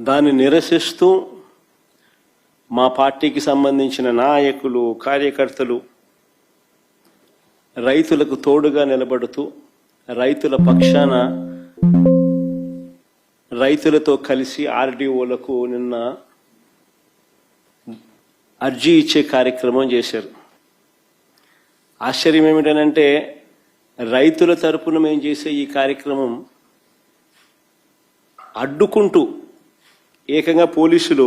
దాన్ని నిరసిస్తూ మా పార్టీకి సంబంధించిన నాయకులు, కార్యకర్తలు రైతులకు తోడుగా నిలబడుతూ రైతుల పక్షాన రైతులతో కలిసి ఆర్డీఓలకు నిన్న అర్జీ ఇచ్చే కార్యక్రమం చేశారు. ఆశ్చర్యం ఏమిటనంటే రైతుల తరపున మేము చేసే ఈ కార్యక్రమం అడ్డుకుంటూ ఏకంగా పోలీసులు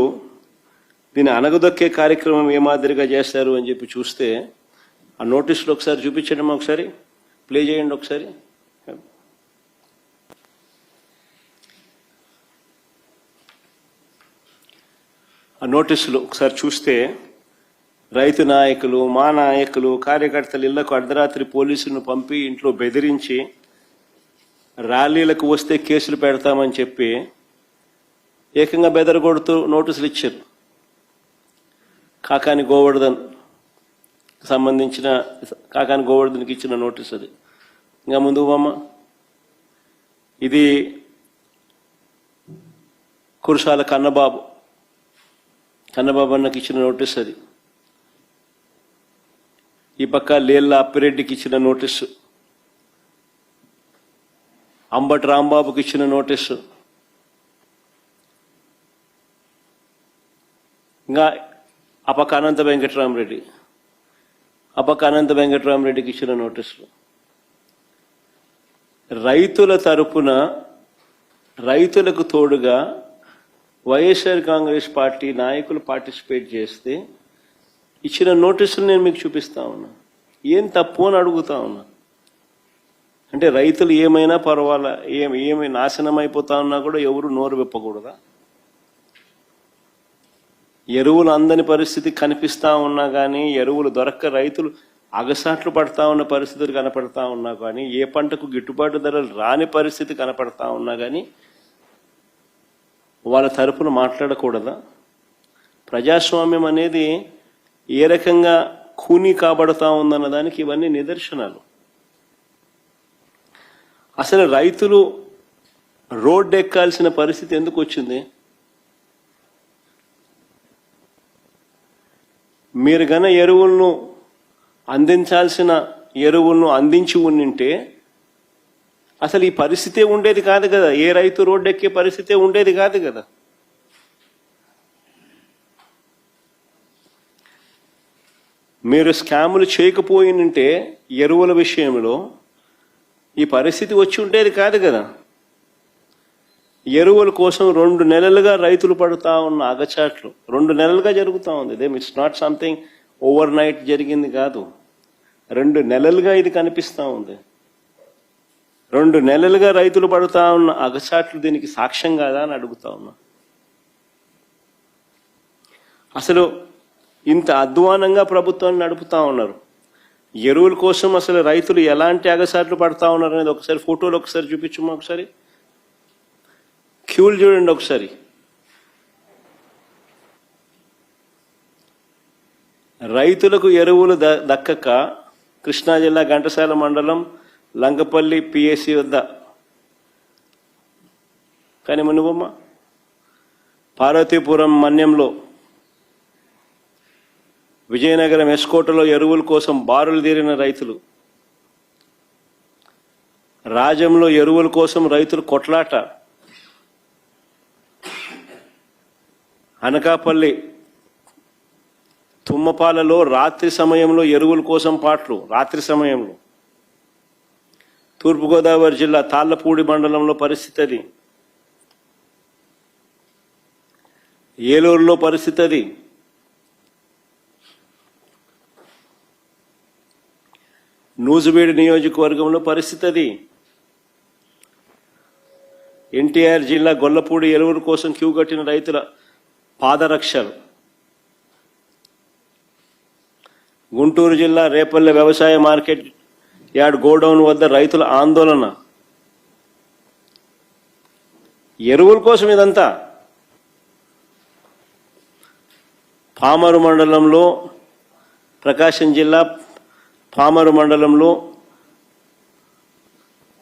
దీన్ని అనగదొక్కే కార్యక్రమం ఏ మాదిరిగా చేస్తారు అని చెప్పి చూస్తే ఆ నోటీసులు ఒకసారి చూపించండి, ఒకసారి ప్లే చేయండి ఒకసారి. ఆ నోటీసులు ఒకసారి చూస్తే రైతు నాయకులు, మా నాయకులు, కార్యకర్తలు ఇళ్లకు అర్ధరాత్రి పోలీసులను పంపి ఇంట్లో బెదిరించి ర్యాలీలకు వస్తే కేసులు పెడతామని చెప్పి ఏకంగా బెదరగొడుతూ నోటీసులు ఇచ్చారు. కాకాని గోవర్ధన్ సంబంధించిన కాకాని గోవర్ధన్కి ఇచ్చిన నోటీస్ అది. ఇంకా ముందుకు బొమ్మ, ఇది కురసాల కన్నబాబు అన్నకి ఇచ్చిన నోటీస్ అది. ఈ పక్క లేళ్ళ అప్పిరెడ్డికి ఇచ్చిన నోటీసు, అంబటి రాంబాబుకి ఇచ్చిన నోటీసు, ఇంకా ఆ పక్క అనంత వెంకటరామరెడ్డికి ఇచ్చిన నోటీసులు. రైతుల తరపున రైతులకు తోడుగా వైఎస్ఆర్ కాంగ్రెస్ పార్టీ నాయకులు పార్టిసిపేట్ చేస్తే ఇచ్చిన నోటీసులు నేను మీకు చూపిస్తా ఉన్నా. ఏం తప్పు అని అడుగుతా ఉన్నా. అంటే రైతులు ఏమైనా పర్వాలా, ఏమి నాశనం అయిపోతా ఉన్నా కూడా ఎవరు నోరు విప్పకూడదా? ఎరువులు అందని పరిస్థితి కనిపిస్తా ఉన్నా కానీ, ఎరువులు దొరక్క రైతులు అగసాట్లు పడతా ఉన్న పరిస్థితులు కనపడతా ఉన్నా కానీ, ఏ పంటకు గిట్టుబాటు ధరలు రాని పరిస్థితి కనపడతా ఉన్నా కానీ వాళ్ళ తరపున మాట్లాడకూడదా? ప్రజాస్వామ్యం అనేది ఏ రకంగా ఖూనీ కాబడతా ఉందన్న దానికి ఇవన్నీ నిదర్శనాలు. అసలు రైతులు రోడ్డు ఎక్కాల్సిన పరిస్థితి ఎందుకు వచ్చింది? మీరు గన ఎరువులను అందించాల్సిన ఎరువులను అందించి ఉండింటే అసలు ఈ పరిస్థితే ఉండేది కాదు కదా. ఏ రైతు రోడ్డు ఎక్కే పరిస్థితే ఉండేది కాదు కదా. మీరు స్కాములు చేయకపోయినంటే ఎరువుల విషయంలో ఈ పరిస్థితి వచ్చి ఉండేది కాదు కదా. ఎరువుల కోసం 2 నెలలుగా రైతులు పడుతూ ఉన్న అగచాట్లు 2 నెలలుగా జరుగుతూ ఉంది. It's not something over night జరిగింది కాదు. 2 నెలలుగా ఇది కనిపిస్తూ ఉంది. 2 నెలలుగా రైతులు పడుతూ ఉన్న అగచాట్లు దీనికి సాక్ష్యం కాదా అని అడుగుతా ఉన్నా. అసలు ఇంత అధ్వానంగా ప్రభుత్వాన్ని నడుపుతా ఉన్నారు. ఎరువుల కోసం అసలు రైతులు ఎలాంటి అగచాట్లు పడతా ఉన్నారు అనేది ఒకసారి ఫోటోలు ఒకసారి చూపించమ్మా. ఒకసారి క్యూలు చూడండి ఒకసారి. రైతులకు ఎరువులు దక్కక కృష్ణా జిల్లా ఘంటసాల మండలం లంకపల్లి పిఎస్సి వద్ద కానీ మునుగొమ్మ పార్వతీపురం మన్యంలో విజయనగరం ఎస్కోటలో ఎరువుల కోసం బారులు తీరిన రైతులు, రాజంలో ఎరువుల కోసం రైతులు కొట్లాట, అనకాపల్లి తుమ్మపాలలో రాత్రి సమయంలో ఎరువుల కోసం పాటలు, రాత్రి సమయంలో తూర్పుగోదావరి జిల్లా తాళ్లపూడి మండలంలో పరిస్థితి అది, ఏలూరులో పరిస్థితి అది, నూజివీడు నియోజకవర్గంలో పరిస్థితి అది, ఎన్టీఆర్ జిల్లా గొల్లపూడి ఎరువుల కోసం క్యూ కట్టిన రైతుల పాదరక్షలు, గుంటూరు జిల్లా రేపల్లె వ్యవసాయ మార్కెట్ యార్డ్ గోడౌన్ వద్ద రైతుల ఆందోళన. ఎరువుల కోసం ఇదంతా. పామరు మండలంలో, ప్రకాశం జిల్లా పామరు మండలంలో,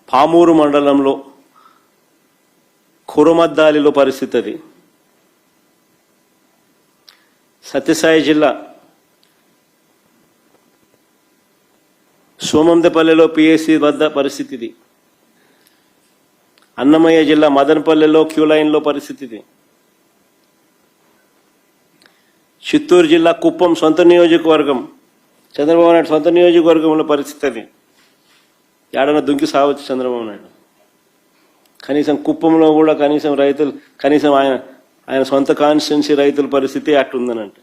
పామూరు మండలంలో కురమద్దాలిలో పరిస్థితి అది. సత్యసాయి జిల్లా సోమందపల్లిలో పిఎస్సి వద్ద పరిస్థితి ఇది. అన్నమయ్య జిల్లా మదనపల్లెలో క్యూ లైన్లో పరిస్థితి ఇది. చిత్తూరు జిల్లా కుప్పం సొంత నియోజకవర్గం, చంద్రబాబు నాయుడు సొంత నియోజకవర్గంలో పరిస్థితి అది. ఏడన్నా దుంకి సావచ్చు చంద్రబాబు నాయుడు. కనీసం కుప్పంలో కూడా కనీసం రైతులు, కనీసం ఆయన సొంత కాన్స్టిట్యున్సీ రైతుల పరిస్థితి అట్లుందనంటే.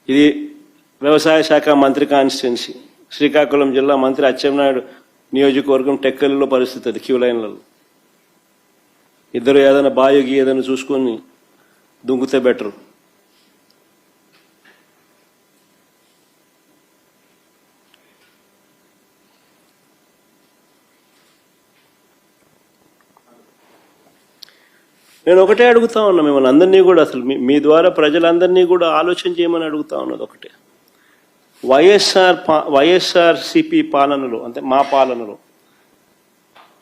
ఇది వ్యవసాయ శాఖ మంత్రి కాన్స్టిట్యున్సీ, శ్రీకాకుళం జిల్లా మంత్రి అచ్చెన్నాయుడు నియోజకవర్గం టెక్కలిలో పరిస్థితి అది. క్యూ లైన్లలో ఇద్దరు ఏదైనా బాయోగి ఏదైనా చూసుకొని దుంకుతే బెటరు. నేను ఒకటే అడుగుతా ఉన్నా మిమ్మల్ని అందరినీ కూడా, అసలు మీ ద్వారా ప్రజలందరినీ కూడా ఆలోచన చేయమని అడుగుతా ఉన్నది ఒకటే. వైఎస్ఆర్సిపి పాలనలో, అంటే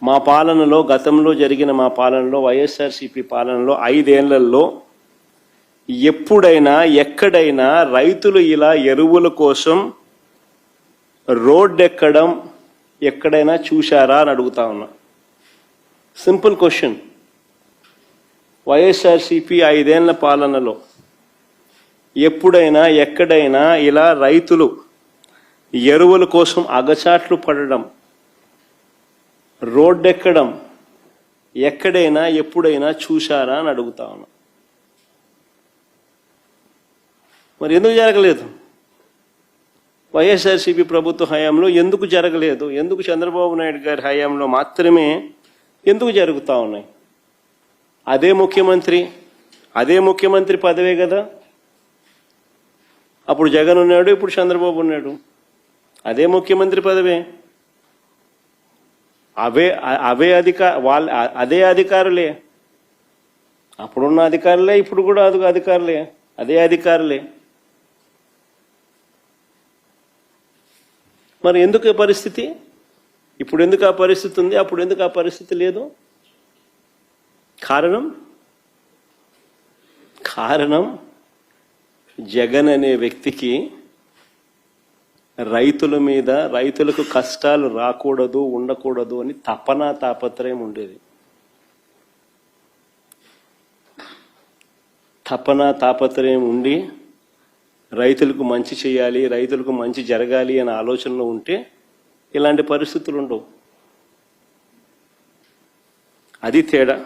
మా పాలనలో గతంలో జరిగిన మా పాలనలో వైఎస్ఆర్సిపి పాలనలో 5 ఏళ్లలో ఎప్పుడైనా ఎక్కడైనా రైతులు ఇలా ఎరువుల కోసం రోడ్డు ఎక్కడం ఎక్కడైనా చూశారా అని అడుగుతా ఉన్నా. Simple question. వైఎస్ఆర్సిపి 5 ఏళ్ల పాలనలో ఎప్పుడైనా ఎక్కడైనా ఇలా రైతులు ఎరువుల కోసం అగచాట్లు పడడం, రోడ్డెక్కడం ఎక్కడైనా ఎప్పుడైనా చూశారా అని అడుగుతా ఉన్నా. మరి ఎందుకు జరగలేదు? వైఎస్ఆర్సీపీ ప్రభుత్వ హయాంలో ఎందుకు జరగలేదు? ఎందుకు చంద్రబాబు నాయుడు గారి హయాంలో మాత్రమే ఎందుకు జరుగుతూ ఉన్నాయి? అదే ముఖ్యమంత్రి పదవే కదా. అప్పుడు జగన్ ఉన్నాడు, ఇప్పుడు చంద్రబాబు ఉన్నాడు. అదే ముఖ్యమంత్రి పదవే, అదే అధికారులే. అప్పుడున్న అధికారులే, ఇప్పుడు కూడా అధికారులే, అదే అధికారులే. మరి ఎందుకు ఈ పరిస్థితి? ఇప్పుడు ఎందుకు ఆ పరిస్థితి ఉంది, అప్పుడు ఎందుకు ఆ పరిస్థితి లేదు? కారణం జగన్ అనే వ్యక్తికి రైతుల మీద, రైతులకు కష్టాలు రాకూడదు, ఉండకూడదు అని తాపత్రయం ఉండేది. తాపత్రయం ఉండి రైతులకు మంచి చేయాలి, రైతులకు మంచి జరగాలి అనే ఆలోచనలో ఉంటే ఇలాంటి పరిస్థితులు ఉండవు. అది తేడా.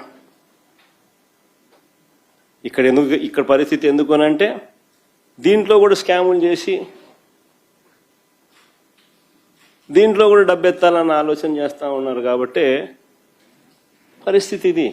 ఇక్కడ పరిస్థితి ఎందుకు అనంటే, దీంట్లో కూడా స్కాములు చేసి దీంట్లో కూడా డబ్బెత్తాలన్న ఆలోచన చేస్తూ ఉన్నారు కాబట్టి పరిస్థితి ఇది.